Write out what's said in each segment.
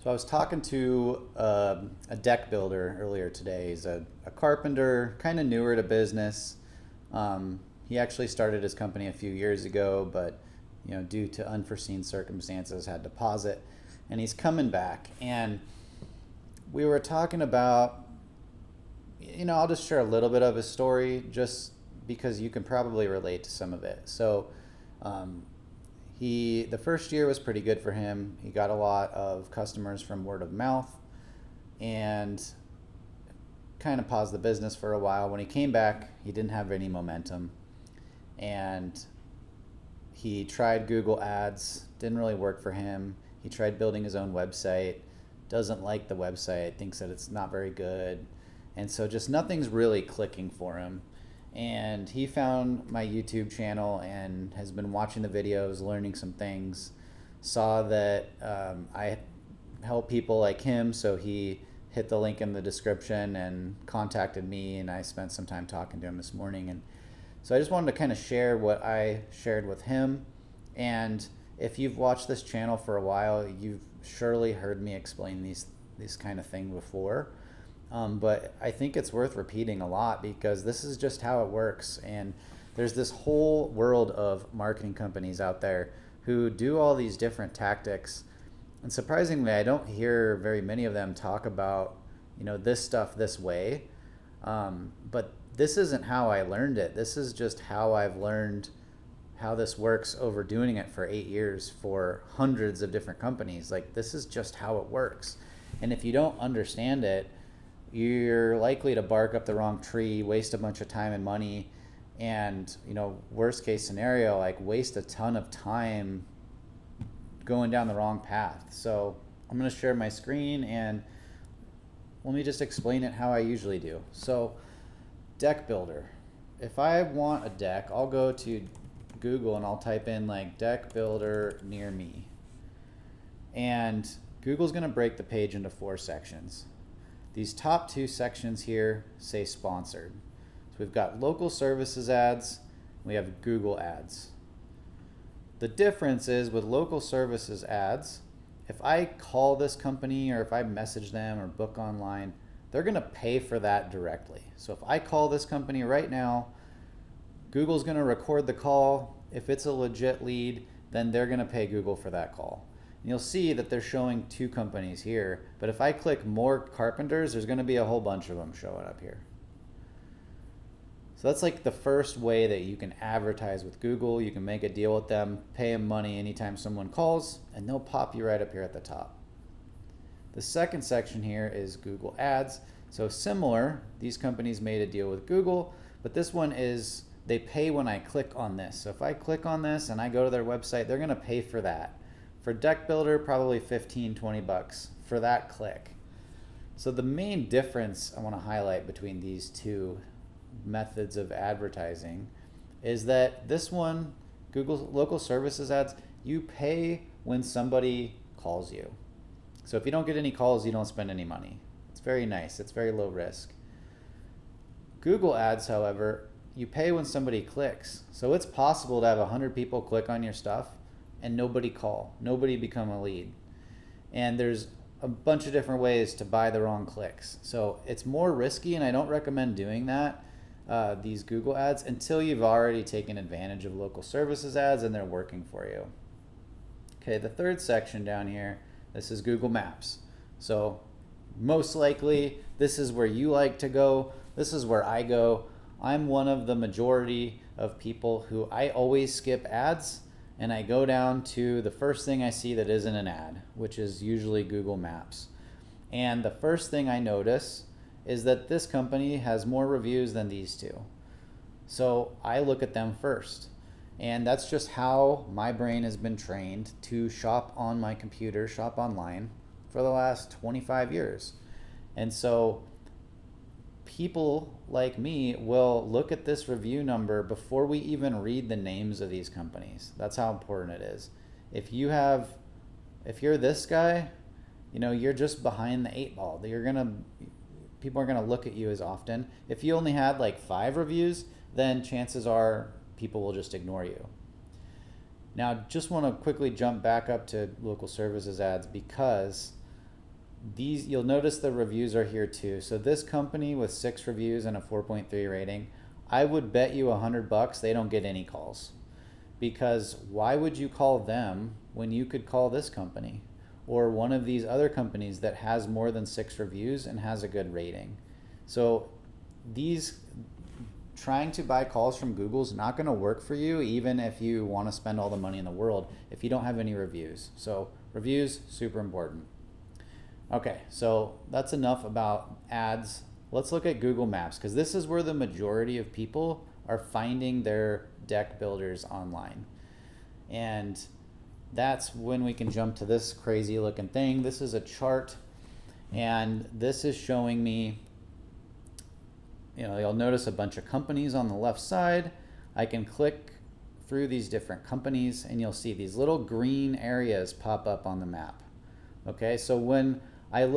So I was talking to a deck builder earlier today. He's a carpenter, kind of newer to business. He actually started his company a few years ago, but due to unforeseen circumstances, had to pause it. And he's coming back. And we were talking about, I'll just share a little bit of his story, just because you can probably relate to some of it. So um, the first year was pretty good for him. He got a lot of customers from word of mouth and kind of paused the business for a while. When he came back, he didn't have any momentum, and he tried Google Ads, didn't really work for him. He tried building his own website, doesn't like the website, thinks that it's not very good, and so just nothing's really clicking for him. And he found my YouTube channel and has been watching the videos, learning some things. Saw that I help people like him, so he hit the link in the description and contacted me, and I spent some time talking to him this morning. And so I just wanted to kind of share what I shared with him. And if you've watched this channel for a while, you've surely heard me explain these kind of thing before. But I think it's worth repeating a lot because this is just how it works. And there's this whole world of marketing companies out there who do all these different tactics. And surprisingly, I don't hear very many of them talk about, this stuff this way. But this isn't how I learned it. This is just how I've learned how this works over doing it for 8 years for hundreds of different companies. Like, this is just how it works. And if you don't understand it, you're likely to bark up the wrong tree, waste a bunch of time and money, and worst case scenario, like waste a ton of time going down the wrong path. So I'm going to share my screen and let me just explain it how I usually do. So deck builder. If I want a deck, I'll go to Google and I'll type in like deck builder near me. And Google's going to break the page into 4 sections. These top 2 sections here say sponsored. So we've got local services ads, we have Google ads. The difference is with local services ads, if I call this company or if I message them or book online, they're going to pay for that directly. So if I call this company right now, Google's going to record the call. If it's a legit lead, then they're going to pay Google for that call. And you'll see that they're showing 2 companies here, but if I click more carpenters, there's going to be a whole bunch of them showing up here. So that's like the first way that you can advertise with Google. You can make a deal with them, pay them money anytime someone calls, and they'll pop you right up here at the top. The second section here is Google Ads. So similar, these companies made a deal with Google, but this one is they pay when I click on this. So if I click on this and I go to their website, they're going to pay for that. For deck builder, probably 15, 20 bucks for that click. So the main difference I want to highlight between these 2 methods of advertising is that this one, Google local services ads, you pay when somebody calls you. So if you don't get any calls, you don't spend any money. It's very nice. It's very low risk. Google ads, however, you pay when somebody clicks. So it's possible to have 100 people click on your stuff and nobody call, nobody become a lead. And there's a bunch of different ways to buy the wrong clicks. So it's more risky, and I don't recommend doing that, these Google ads, until you've already taken advantage of local services ads and they're working for you. Okay, the third section down here, this is Google Maps. So most likely this is where you like to go. This is where I go. I'm one of the majority of people who I always skip ads, and I go down to the first thing I see that isn't an ad, which is usually Google Maps. And the first thing I notice is that this company has more reviews than these 2. So I look at them first. And that's just how my brain has been trained to shop on my computer, shop online for the last 25 years. And so people like me will look at this review number before we even read the names of these companies. That's how important it is. If you're this guy, you're just behind the 8 ball. People are gonna look at you as often. If you only had like 5 reviews, then chances are people will just ignore you. Now, just want to quickly jump back up to local services ads because these, you'll notice the reviews are here too. So this company with 6 reviews and a 4.3 rating, I would bet you $100 they don't get any calls. Because why would you call them when you could call this company or one of these other companies that has more than 6 reviews and has a good rating? So these, trying to buy calls from Google is not going to work for you, even if you want to spend all the money in the world, if you don't have any reviews. So reviews, super important. Okay, so that's enough about ads. Let's look at Google Maps, because this is where the majority of people are finding their deck builders online. And that's when we can jump to this crazy looking thing. This is a chart, and this is showing me, you'll notice a bunch of companies on the left side. I can click through these different companies and you'll see these little green areas pop up on the map. Okay, so when I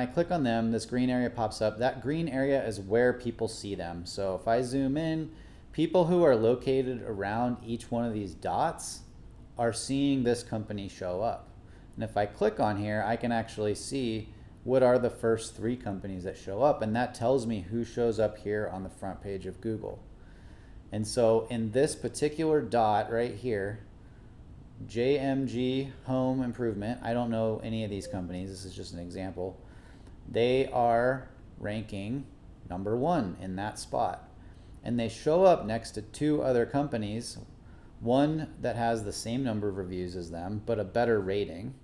click on them, this green area pops up. That green area is where people see them. So if I zoom in, people who are located around each one of these dots are seeing this company show up. And if I click on here, I can actually see what are the first 3 companies that show up, and that tells me who shows up here on the front page of Google. And so in this particular dot right here, JMG Home Improvement, I don't know any of these companies, this is just an example, they are ranking number 1 in that spot. And they show up next to 2 other companies, one that has the same number of reviews as them, but a better rating,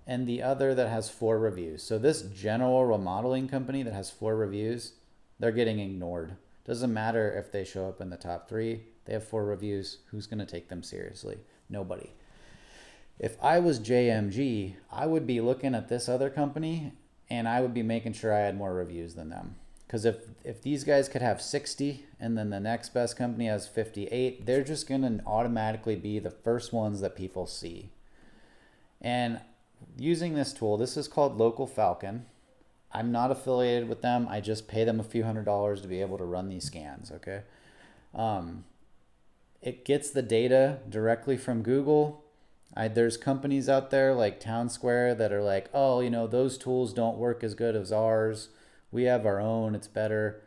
and the other that has 4 reviews. So this general remodeling company that has 4 reviews, they're getting ignored. Doesn't matter if they show up in the top 3, they have 4 reviews, who's gonna take them seriously? Nobody. If I was JMG, I would be looking at this other company and I would be making sure I had more reviews than them. Because if these guys could have 60 and then the next best company has 58, they're just gonna automatically be the first ones that people see. And using this tool, this is called Local Falcon. I'm not affiliated with them. I just pay them a few $100s to be able to run these scans, okay? It gets the data directly from Google. There's companies out there like Town Square that are like, oh, those tools don't work as good as ours. We have our own, it's better.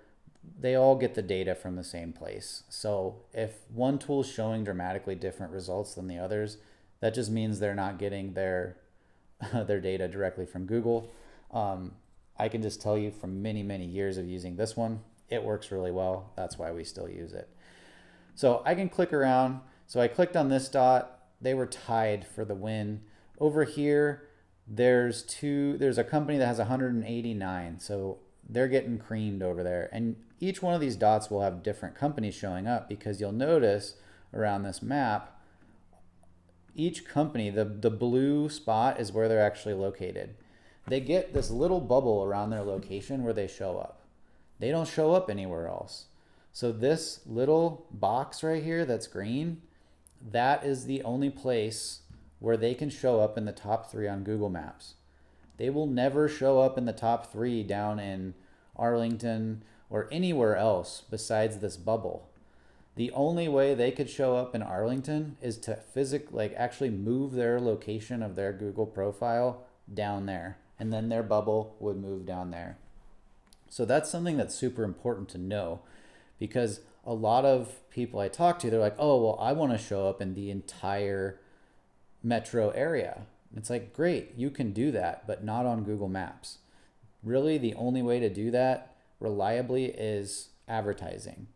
They all get the data from the same place. So if one tool's showing dramatically different results than the others, that just means they're not getting their data directly from Google. I can just tell you from many, many years of using this one, it works really well. That's why we still use it. So I can click around. So I clicked on this dot. They were tied for the win. Over here, there's a company that has 189. So they're getting creamed over there. And each one of these dots will have different companies showing up, because you'll notice around this map, each company, the blue spot is where they're actually located. They get this little bubble around their location where they show up. They don't show up anywhere else. So this little box right here that's green, that is the only place where they can show up in the top 3 on Google Maps. They will never show up in the top 3 down in Arlington or anywhere else besides this bubble. The only way they could show up in Arlington is to actually move their location of their Google profile down there, and then their bubble would move down there. So that's something that's super important to know, because a lot of people I talk to, they're like, oh, well, I want to show up in the entire metro area. It's like, great, you can do that, but not on Google Maps. Really, the only way to do that reliably is advertising.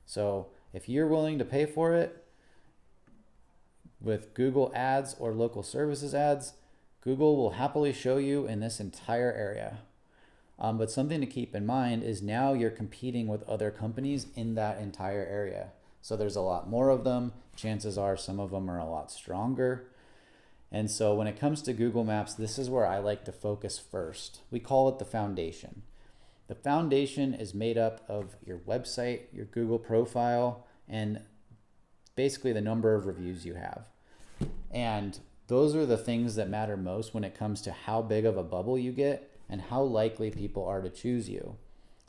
So if you're willing to pay for it with Google ads or local services ads, Google will happily show you in this entire area. But something to keep in mind is now you're competing with other companies in that entire area. So there's a lot more of them. Chances are some of them are a lot stronger. And so when it comes to Google Maps, this is where I like to focus first. We call it the foundation. The foundation is made up of your website, your Google profile, and basically the number of reviews you have. And those are the things that matter most when it comes to how big of a bubble you get and how likely people are to choose you.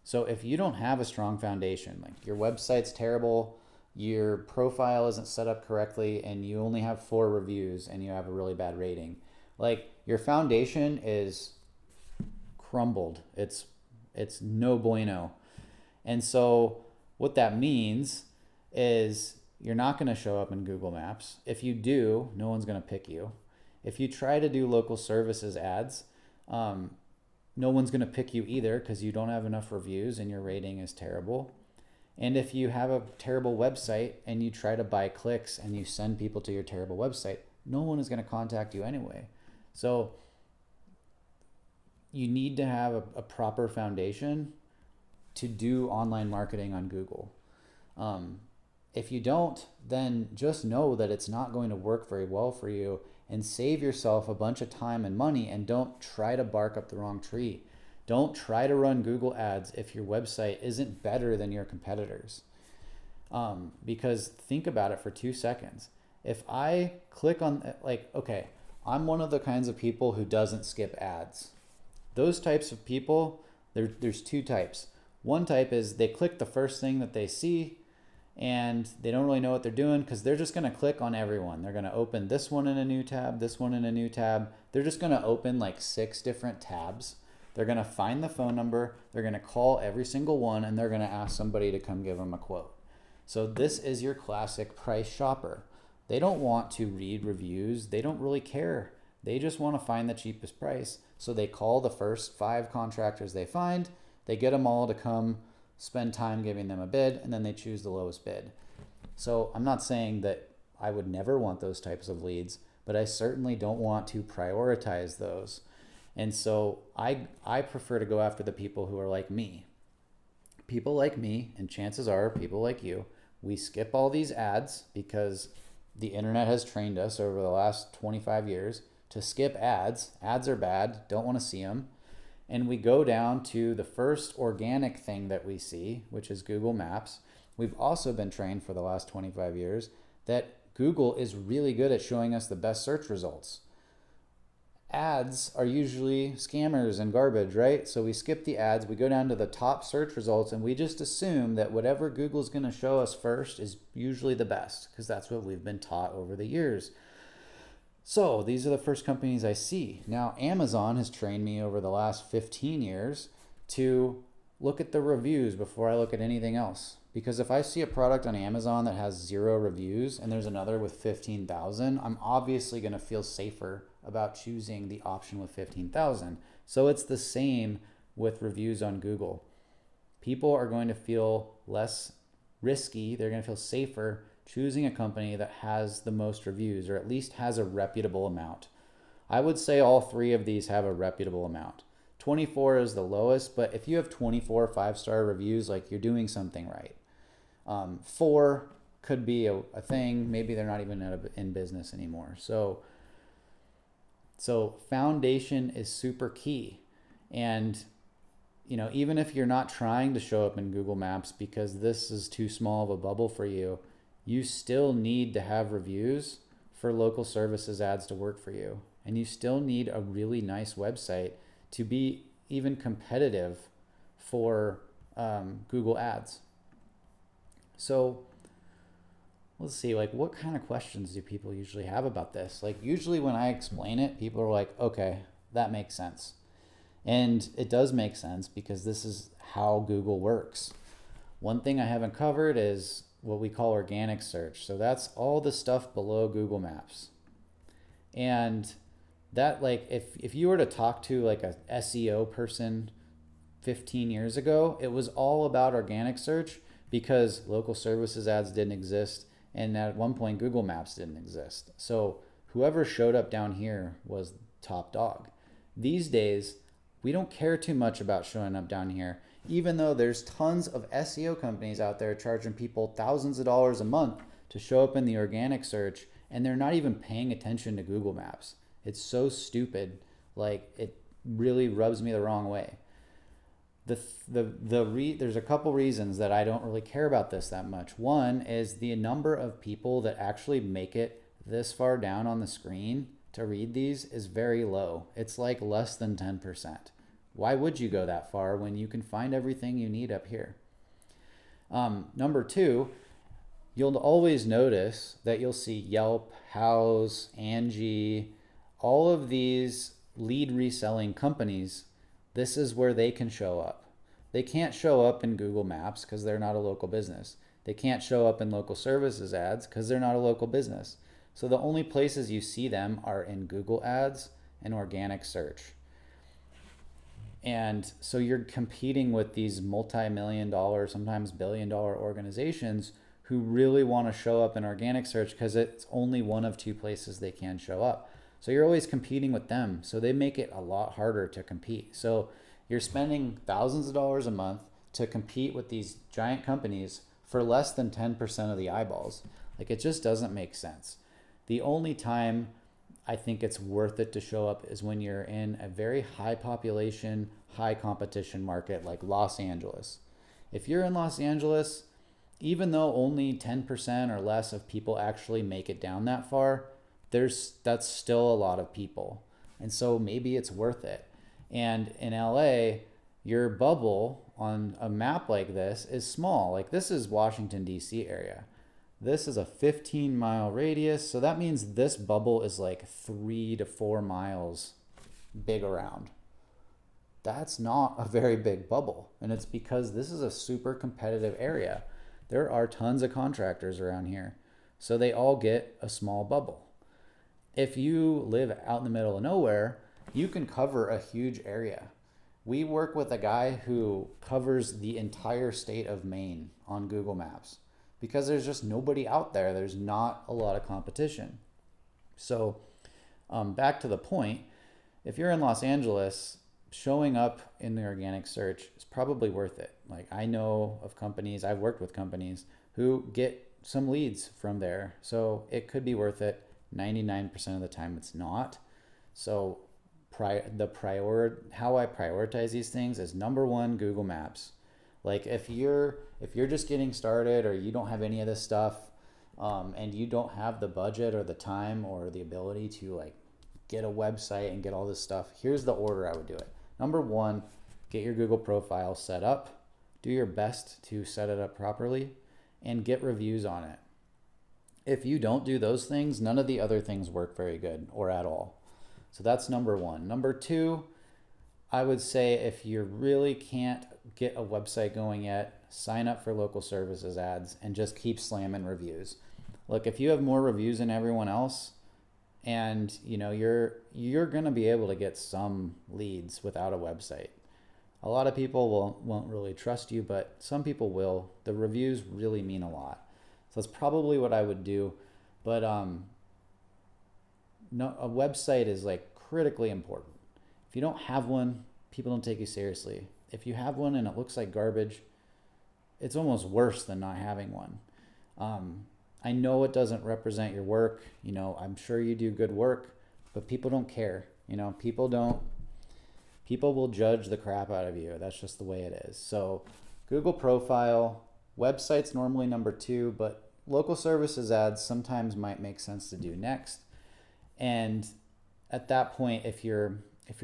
So if you don't have a strong foundation, like your website's terrible, your profile isn't set up correctly, and you only have 4 reviews and you have a really bad rating, like your foundation is crumbled. It's no bueno. And so what that means is you're not going to show up in Google Maps. If you do, no one's going to pick you. If you try to do local services ads, no one's going to pick you either because you don't have enough reviews and your rating is terrible. And if you have a terrible website and you try to buy clicks and you send people to your terrible website, no one is going to contact you anyway. So you need to have a proper foundation to do online marketing on Google. If you don't, then just know that it's not going to work very well for you, and save yourself a bunch of time and money, and don't try to bark up the wrong tree. Don't try to run Google ads if your website isn't better than your competitors. Because think about it for 2 seconds. If I click on, okay, I'm one of the kinds of people who doesn't skip ads. Those types of people, there's 2 types. One type is they click the first thing that they see and they don't really know what they're doing because they're just going to click on everyone. They're going to open this one in a new tab, this one in a new tab. They're just going to open like 6 different tabs. They're going to find the phone number. They're going to call every single one and they're going to ask somebody to come give them a quote. So this is your classic price shopper. They don't want to read reviews. They don't really care. They just want to find the cheapest price. So they call the first 5 contractors they find. They get them all to come spend time giving them a bid, and then they choose the lowest bid. So I'm not saying that I would never want those types of leads, but I certainly don't want to prioritize those. And so I prefer to go after the people who are like me. People like me, and chances are people like you, we skip all these ads because the internet has trained us over the last 25 years to skip ads. Ads are bad, don't want to see them. And we go down to the first organic thing that we see, which is Google Maps. We've also been trained for the last 25 years that Google is really good at showing us the best search results. Ads are usually scammers and garbage, right? So we skip the ads, we go down to the top search results, and we just assume that whatever Google's going to show us first is usually the best because that's what we've been taught over the years. So these are the first companies I see. Now, Amazon has trained me over the last 15 years to look at the reviews before I look at anything else. Because if I see a product on Amazon that has 0 reviews and there's another with 15,000, I'm obviously going to feel safer about choosing the option with 15,000. So it's the same with reviews on Google. People are going to feel less risky. They're going to feel safer choosing a company that has the most reviews, or at least has a reputable amount. I would say all 3 of these have a reputable amount. 24 is the lowest, but if you have 24 5-star reviews, like you're doing something right. 4 could be a thing. Maybe they're not even in business anymore. So foundation is super key. And even if you're not trying to show up in Google Maps because this is too small of a bubble for you, you still need to have reviews for local services ads to work for you. And you still need a really nice website to be even competitive for Google ads. So let's see, what kind of questions do people usually have about this? Usually when I explain it, people are like, okay, that makes sense. And it does make sense because this is how Google works. One thing I haven't covered is what we call organic search. So that's all the stuff below Google Maps. And that, if you were to talk to a SEO person 15 years ago, it was all about organic search because local services ads didn't exist. And at one point, Google Maps didn't exist. So whoever showed up down here was top dog. These days, we don't care too much about showing up down here, even though there's tons of SEO companies out there charging people thousands of dollars a month to show up in the organic search, and they're not even paying attention to Google Maps. It's so stupid. It really rubs me the wrong way. There's a couple reasons that I don't really care about this that much. One is the number of people that actually make it this far down on the screen to read these is very low. It's less than 10%. Why would you go that far when you can find everything you need up here? Number 2, you'll always notice that you'll see Yelp, Houzz, Angie, all of these lead reselling companies this is where they can show up. They can't show up in Google Maps because they're not a local business. They can't show up in local services ads because they're not a local business. So the only places you see them are in Google ads and organic search. And so you're competing with these multi-million dollar, sometimes billion-dollar organizations who really want to show up in organic search because it's only one of two places they can show up. So you're always competing with them. So they make it a lot harder to compete. So you're spending thousands of dollars a month to compete with these giant companies for less than 10% of the eyeballs. Like, it just doesn't make sense. The only time I think it's worth it to show up is when you're in a very high population, high competition market like Los Angeles. If you're in Los Angeles, even though only 10% or less of people actually make it down that far, that's still a lot of people. And so maybe it's worth it. And in LA, your bubble on a map like this is small. Like, this is Washington, D.C. area. This is a 15-mile radius. So that means this bubble is like 3 to 4 miles big around. That's not a very big bubble. And it's because this is a super competitive area. There are tons of contractors around here. So they all get a small bubble. If you live out in the middle of nowhere, you can cover a huge area. We work with a guy who covers the entire state of Maine on Google Maps because there's just nobody out there. There's not a lot of competition. So back to the point, if you're in Los Angeles, showing up in the organic search is probably worth it. Like, I know of companies, I've worked with companies who get some leads from there. So it could be worth it. 99% of the time it's not. So how I prioritize these things is number one, Google Maps. Like, if you're just getting started or you don't have any of this stuff, and you don't have the budget or the time or the ability to like get a website and get all this stuff, here's the order I would do it. Number one, get your Google profile set up. Do your best to set it up properly and get reviews on it. If you don't do those things, none of the other things work very good or at all. So that's number one. Number two, I would say if you really can't get a website going yet, sign up for local services ads and just keep slamming reviews. Look, if you have more reviews than everyone else, and you're going to be able to get some leads without a website. A lot of people won't really trust you, but some people will. The reviews really mean a lot. So that's probably what I would do. But no, a website is like critically important. If you don't have one, people don't take you seriously. If you have one and it looks like garbage, it's almost worse than not having one. I know it doesn't represent your work. I'm sure you do good work, but people don't care. People will judge the crap out of you. That's just the way it is. So Google profile, website's normally number two, but local services ads sometimes might make sense to do next. And at that point, if you're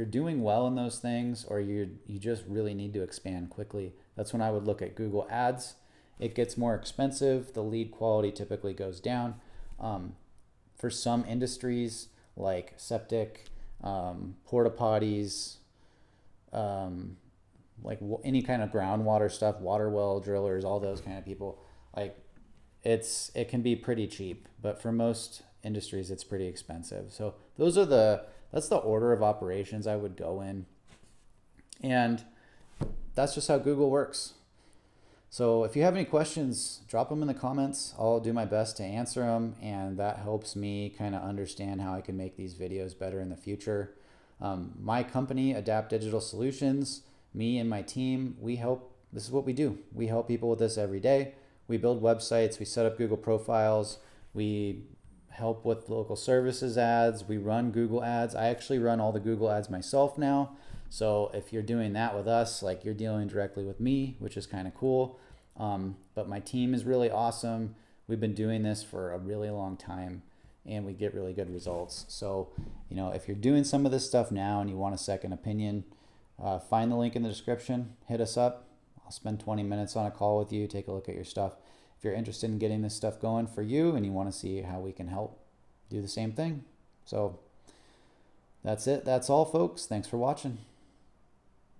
doing well in those things, or you just really need to expand quickly, that's when I would look at Google Ads. It gets more expensive. The lead quality typically goes down. For some industries like septic, porta potties, like any kind of groundwater stuff, water well drillers, all those kind of people, like it can be pretty cheap, but for most industries it's pretty expensive. So that's the order of operations I would go in. And that's just how Google works. So if you have any questions, drop them in the comments. I'll do my best to answer them, and that helps me kind of understand how I can make these videos better in the future. My company, Adapt Digital Solutions, me and my team, this is what we do. We help people with this every day. We build websites, we set up Google profiles, we help with local services ads, we run Google ads. I actually run all the Google ads myself now. So if you're doing that with us, like, you're dealing directly with me, which is kind of cool. But my team is really awesome. We've been doing this for a really long time, and we get really good results. So, if you're doing some of this stuff now and you want a second opinion, find the link in the description, hit us up. I'll spend 20 minutes on a call with you, take a look at your stuff. If you're interested in getting this stuff going for you and you want to see how we can help, do the same thing. So that's it. That's all, folks. Thanks for watching.